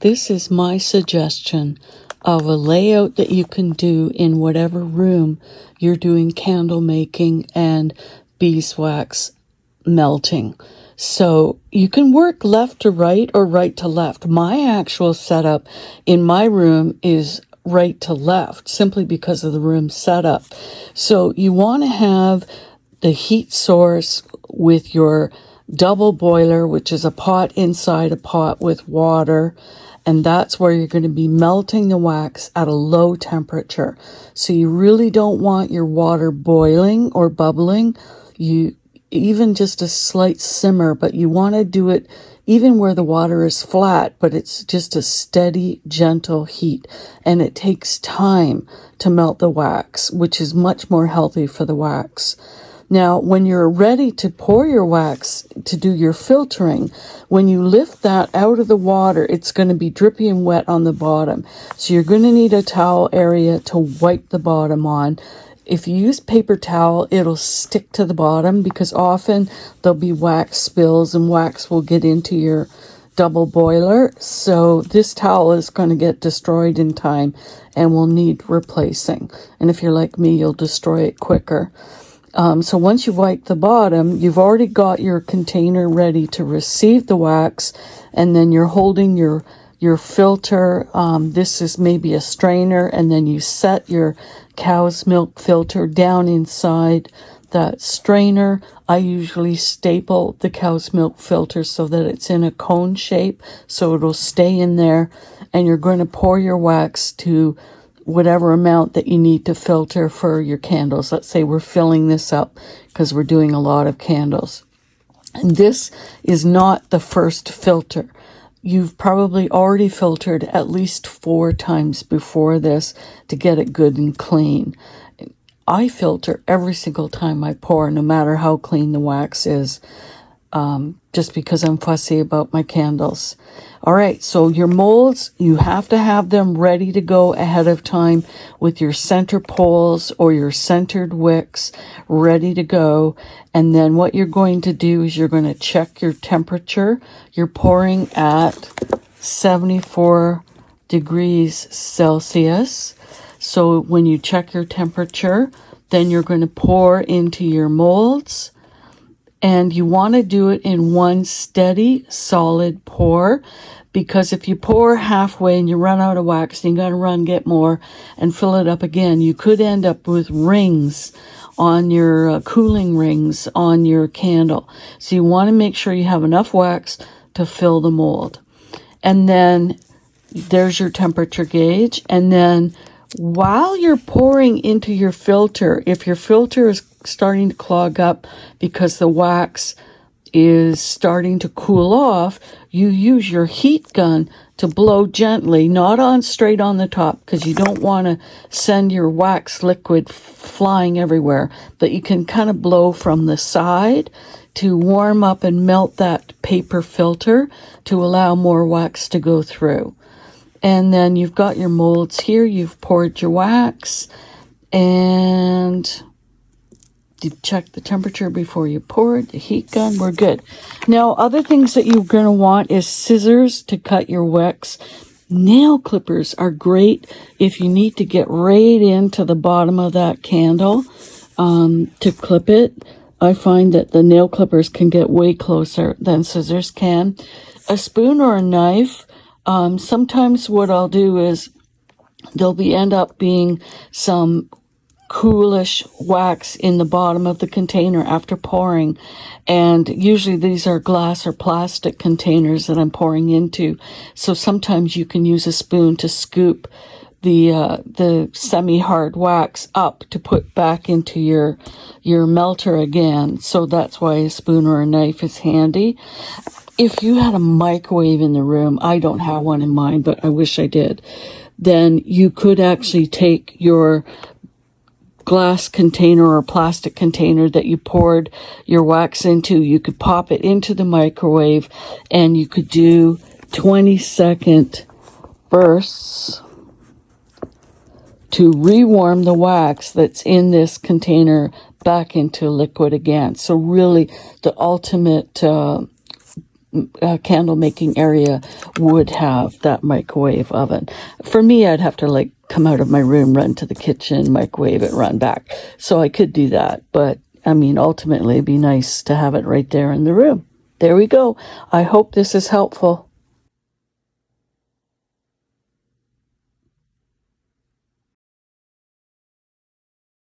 This is my suggestion of a layout that you can do in whatever room you're doing candle making and beeswax melting. So you can work left to right or right to left. My actual setup in my room is right to left simply because of the room setup. So you want to have the heat source with your double boiler, which is a pot inside a pot with water, and that's where you're going to be melting the wax at a low temperature. So you really don't want your water boiling or bubbling. You even just a slight simmer, but you want to do it even where the water is flat, but it's just a steady, gentle heat. And it takes time to melt the wax, which is much more healthy for the wax. Now, when you're ready to pour your wax to do your filtering, when you lift that out of the water, it's going to be drippy and wet on the bottom. So you're going to need a towel area to wipe the bottom on. If you use paper towel, it'll stick to the bottom because often there'll be wax spills and wax will get into your double boiler. So this towel is going to get destroyed in time and will need replacing. And if you're like me, you'll destroy it quicker. So once you wipe the bottom, you've already got your container ready to receive the wax, and then you're holding your filter. This is maybe a strainer, and then you set your cow's milk filter down inside that strainer. I usually staple the cow's milk filter so that it's in a cone shape, so it'll stay in there, and you're going to pour your wax to whatever amount that you need to filter for your candles. Let's say we're filling this up because we're doing a lot of candles. And this is not the first filter. You've probably already filtered at least 4 times before this to get it good and clean. I filter every single time I pour, no matter how clean the wax is, just because I'm fussy about my candles. All right, so your molds, you have to have them ready to go ahead of time with your center poles or your centered wicks ready to go. And then what you're going to do is you're going to check your temperature. You're pouring at 74 degrees Celsius. So when you check your temperature, then you're going to pour into your molds. And you want to do it in one steady, solid pour, because if you pour halfway and you run out of wax, and you got to get more and fill it up again, you could end up with rings on your cooling rings on your candle. So you want to make sure you have enough wax to fill the mold. And then there's your temperature gauge. And then while you're pouring into your filter, if your filter is starting to clog up because the wax is starting to cool off, you use your heat gun to blow gently, not on straight on the top, because you don't want to send your wax liquid flying everywhere, but you can kind of blow from the side to warm up and melt that paper filter to allow more wax to go through. And then you've got your molds here, you've poured your wax, and you check the temperature before you pour it, the heat gun, we're good. Now, other things that you're going to want is scissors to cut your wicks. Nail clippers are great if you need to get right into the bottom of that candle to clip it. I find that the nail clippers can get way closer than scissors can. A spoon or a knife. Sometimes what I'll do is there'll end up being some coolish wax in the bottom of the container after pouring, and usually these are glass or plastic containers that I'm pouring into. So sometimes you can use a spoon to scoop the semi-hard wax up to put back into your melter again. So that's why a spoon or a knife is handy. If you had a microwave in the room, I don't have one in mine, but I wish I did, then you could actually take your glass container or plastic container that you poured your wax into, you could pop it into the microwave, and you could do 20-second bursts to rewarm the wax that's in this container back into liquid again. So really the ultimate candle making area would have that microwave oven. For me, I'd have to like come out of my room, run to the kitchen, microwave it, run back. So I could do that. But I mean, ultimately, it'd be nice to have it right there in the room. There we go. I hope this is helpful.